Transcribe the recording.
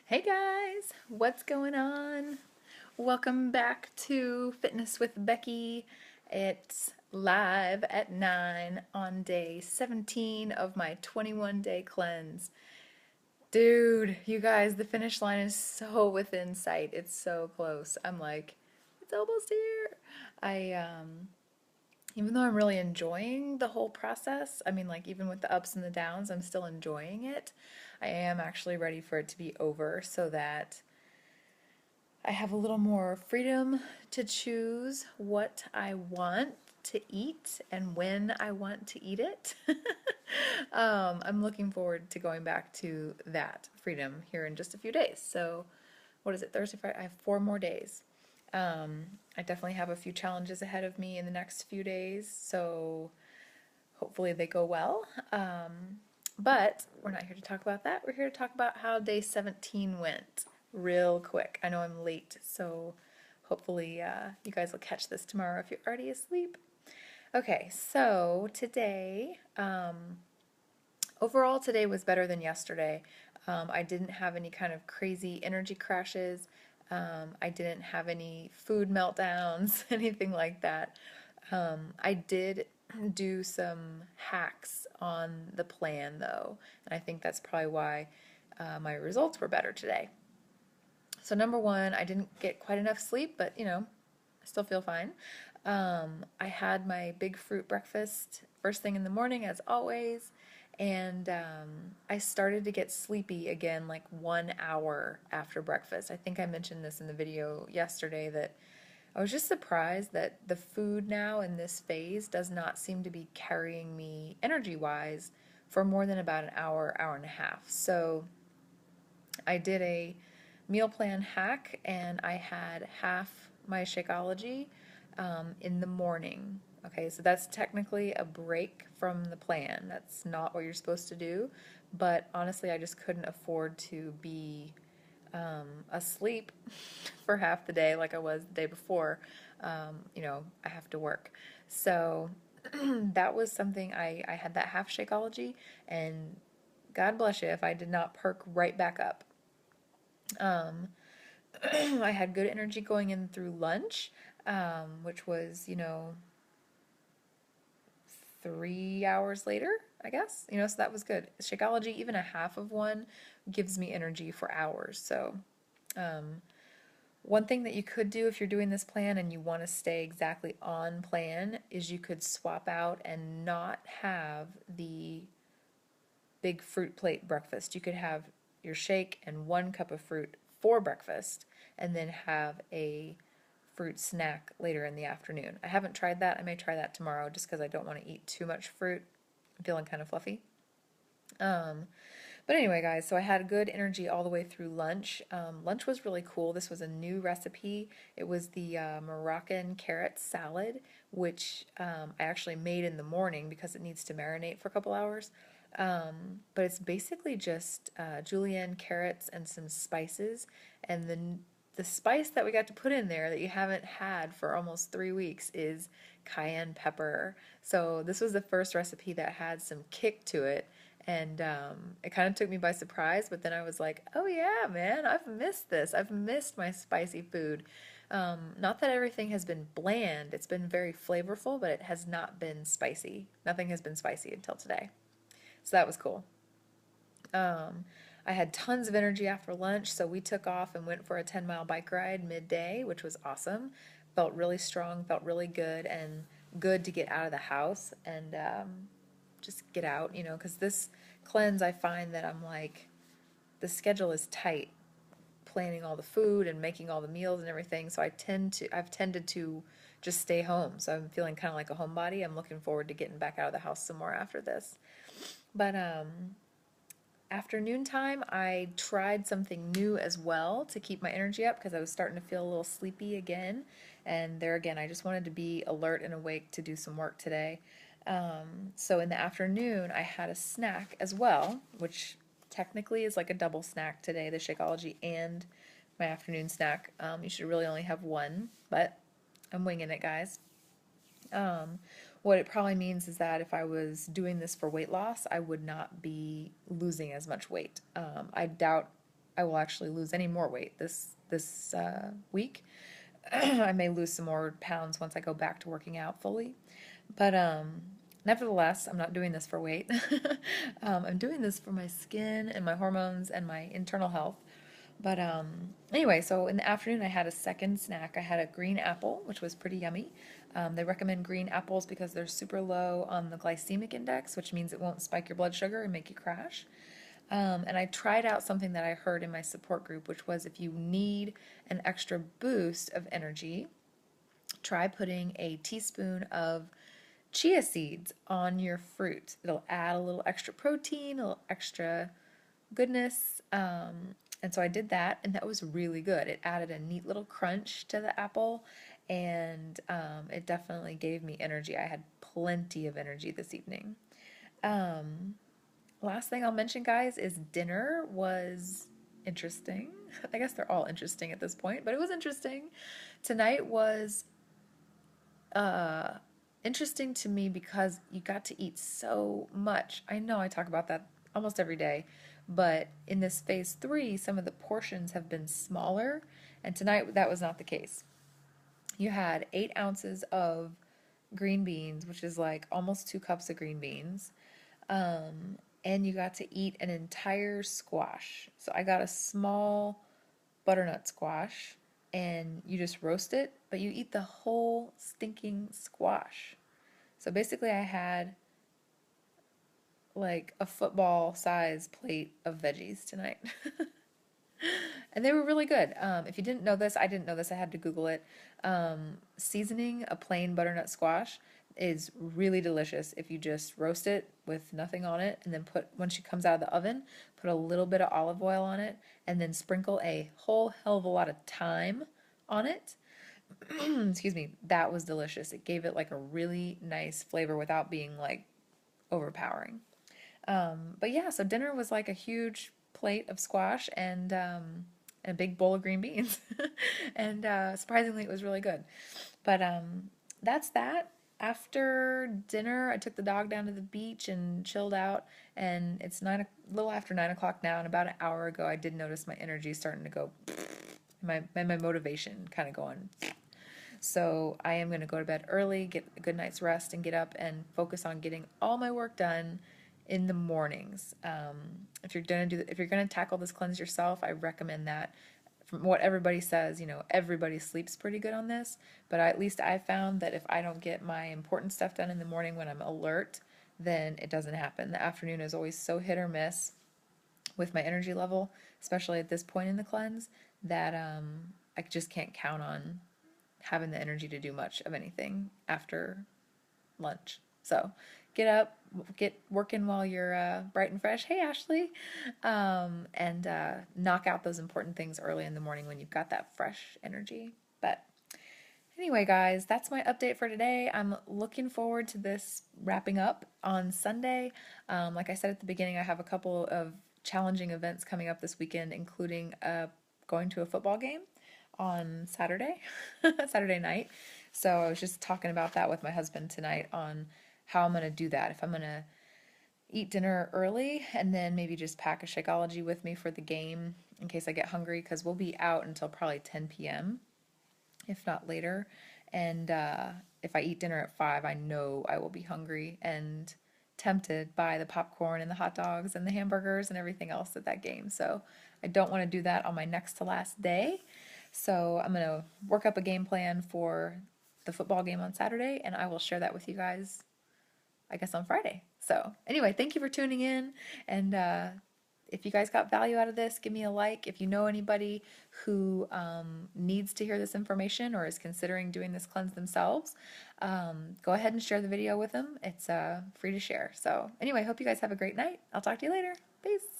Hey guys, what's going on? Welcome back to Fitness with Becky. It's live at 9 on day 17 of my 21-day cleanse. Dude, you guys, the finish line is so within sight. It's so close. I'm like, it's almost here. I Even though I'm really enjoying the whole process, I mean, like, even with the ups and the downs, I'm still enjoying it. I am actually ready for it to be over so that I have a little more freedom to choose what I want to eat and when I want to eat it. I'm looking forward to going back to that freedom here in just a few days. So, what is it, Thursday, Friday? I have 4 more days. I definitely have a few challenges ahead of me in the next few days, so hopefully they go well. But we're not here to talk about that. We're here to talk about how day 17 went real quick. I know I'm late, so hopefully you guys will catch this tomorrow if you're already asleep. Okay, so today, overall, today was better than yesterday. I didn't have any kind of crazy energy crashes. I didn't have any food meltdowns, anything like that. I did do some hacks on the plan though, and I think that's probably why my results were better today. So, number one, I didn't get quite enough sleep, but I still feel fine. I had my big fruit breakfast first thing in the morning, as always, and I started to get sleepy again like 1 hour after breakfast. I think I mentioned this in the video yesterday that I was just surprised that the food now in this phase does not seem to be carrying me energy wise for more than about an hour, hour and a half. So I did a meal plan hack and I had half my Shakeology in the morning. Okay, so that's technically a break from the plan. That's not what you're supposed to do, but honestly, I just couldn't afford to be asleep for half the day like I was the day before. I have to work. So that was something I had that half Shakeology, and God bless you if I did not perk right back up. Um, I had good energy going in through lunch, which was, 3 hours later, I guess. So that was good. Shakeology, even a half of one, gives me energy for hours. So, um, one thing that you could do if you're doing this plan and you want to stay exactly on plan is you could swap out and not have the big fruit plate breakfast. You could have your shake and 1 cup of fruit for breakfast and then have a fruit snack later in the afternoon. I haven't tried that. I may try that tomorrow just because I don't want to eat too much fruit. I'm feeling kind of fluffy. Um, but anyway, guys, so I had good energy all the way through lunch. Lunch was really cool. This was a new recipe. It was the Moroccan carrot salad, which I actually made in the morning because it needs to marinate for a couple hours. But it's basically just julienne carrots and some spices, and the spice that we got to put in there that you haven't had for almost 3 weeks is cayenne pepper. So this was the first recipe that had some kick to it, and it kind of took me by surprise. But then I was like, oh yeah, man, I've missed this. I've missed my spicy food. Not that everything has been bland. It's been very flavorful, but it has not been spicy. Nothing has been spicy until today. So that was cool. Um, I had tons of energy after lunch, so we took off and went for a 10-mile bike ride midday, which was awesome. Felt really strong, felt really good, and good to get out of the house and just get out, because this cleanse, I find that I'm like, the schedule is tight, planning all the food and making all the meals and everything, so I've tended to just stay home. So I'm feeling kind of like a homebody. I'm looking forward to getting back out of the house some more after this. But afternoon time, I tried something new as well to keep my energy up because I was starting to feel a little sleepy again. And there again, I just wanted to be alert and awake to do some work today. So in the afternoon, I had a snack as well, which technically is like a double snack today, the Shakeology and my afternoon snack. You should really only have one, but I'm winging it, guys. Um, what it probably means is that if I was doing this for weight loss, I would not be losing as much weight. I doubt I will actually lose any more weight this week. I may lose some more pounds once I go back to working out fully. But nevertheless, I'm not doing this for weight. I'm doing this for my skin and my hormones and my internal health. But anyway, so in the afternoon, I had a second snack. I had a green apple, which was pretty yummy. They recommend green apples because they're super low on the glycemic index, which means it won't spike your blood sugar and make you crash. And I tried out something that I heard in my support group, which was if you need an extra boost of energy, try putting a teaspoon of chia seeds on your fruit. It'll add a little extra protein, a little extra goodness. And so I did that, and that was really good. It added a neat little crunch to the apple, and it definitely gave me energy. I had plenty of energy this evening. Um, Last thing I'll mention, guys, is dinner was interesting. I guess they're all interesting at this point, but it was interesting. Tonight was uh, interesting to me because you got to eat so much. I know I talk about that almost every day, but in this phase three, some of the portions have been smaller, and tonight that was not the case. You had 8 ounces of green beans, which is like almost 2 cups of green beans. And you got to eat an entire squash. So I got a small butternut squash, and you just roast it, but you eat the whole stinking squash. So basically, I had like a football size plate of veggies tonight. And they were really good. If you didn't know this, I didn't know this, I had to Google it. Seasoning a plain butternut squash is really delicious if you just roast it with nothing on it, and then when she comes out of the oven, put a little bit of olive oil on it, and then sprinkle a whole hell of a lot of thyme on it. Excuse me, that was delicious. It gave it like a really nice flavor without being like overpowering. But yeah, so dinner was like a huge plate of squash and a big bowl of green beans. And surprisingly, it was really good. But that's that. After dinner, I took the dog down to the beach and chilled out. And it's a little after 9 o'clock now. And about an hour ago, I did notice my energy starting to go, my motivation kind of going. So I am going to go to bed early, get a good night's rest, and get up and focus on getting all my work done in the mornings. If you're gonna tackle this cleanse yourself, I recommend that. From what everybody says, everybody sleeps pretty good on this, but at least I found that if I don't get my important stuff done in the morning when I'm alert, then it doesn't happen. The afternoon is always so hit or miss with my energy level, especially at this point in the cleanse, that I just can't count on having the energy to do much of anything after lunch. So get up, get working while you're bright and fresh. Hey, Ashley. And knock out those important things early in the morning when you've got that fresh energy. But anyway, guys, that's my update for today. I'm looking forward to this wrapping up on Sunday. Like I said at the beginning, I have a couple of challenging events coming up this weekend, including going to a football game on Saturday, Saturday night. So I was just talking about that with my husband tonight on how I'm going to do that. If I'm going to eat dinner early and then maybe just pack a Shakeology with me for the game in case I get hungry, because we'll be out until probably 10 p.m., if not later. And if I eat dinner at 5, I know I will be hungry and tempted by the popcorn and the hot dogs and the hamburgers and everything else at that game. So I don't want to do that on my next to last day. So I'm going to work up a game plan for the football game on Saturday, and I will share that with you guys, I guess, on Friday. So anyway, thank you for tuning in. And if you guys got value out of this, give me a like. If you know anybody who needs to hear this information or is considering doing this cleanse themselves, go ahead and share the video with them. It's free to share. So anyway, hope you guys have a great night. I'll talk to you later. Peace.